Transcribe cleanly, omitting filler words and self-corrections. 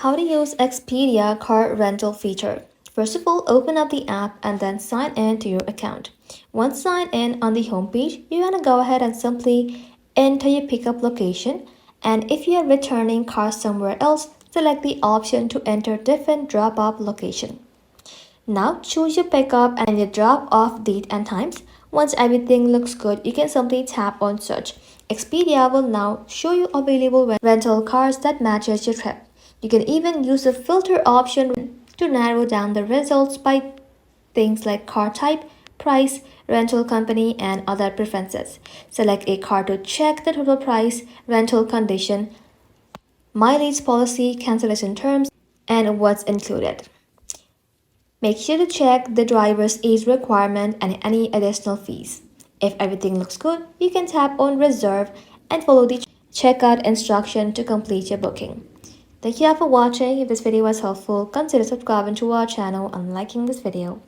How to use Expedia car rental feature. First of all, open up the app and then sign in to your account. Once signed in on the homepage, you're gonna go ahead and simply enter your pickup location. And if you are returning car somewhere else, select the option to enter different drop-off location. Now choose your pickup and your drop-off date and times. Once everything looks good, you can simply tap on search. Expedia will now show you available rental cars that matches your trip. You can even use the filter option to narrow down the results by things like car type, price, rental company, and other preferences. Select a car to check the total price, rental condition, mileage policy, cancellation terms, and what's included. Make sure to check the driver's age requirement and any additional fees. If everything looks good, you can tap on reserve and follow the checkout instruction to complete your booking. Thank you all for watching. If this video was helpful, consider subscribing to our channel and liking this video.